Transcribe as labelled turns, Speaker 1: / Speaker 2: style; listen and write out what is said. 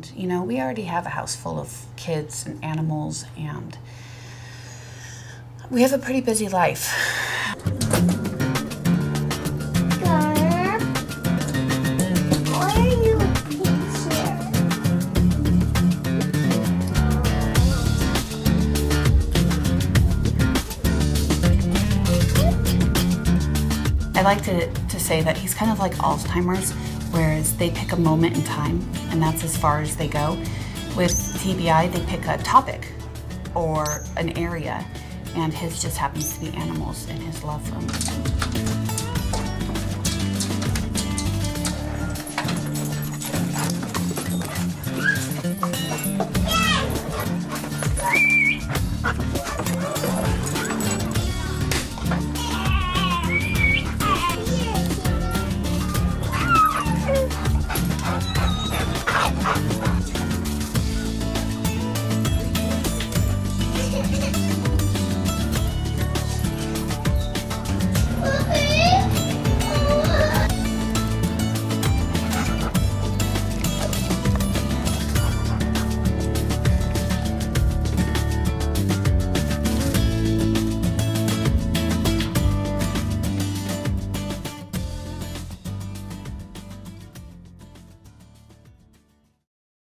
Speaker 1: And, you know, we already have a house full of kids and animals, and we have a pretty busy life. I like to say that he's kind of like Alzheimer's, whereas they pick a moment in time, and that's as far as they go. With TBI, they pick a topic or an area, and his just happens to be animals and his love for them.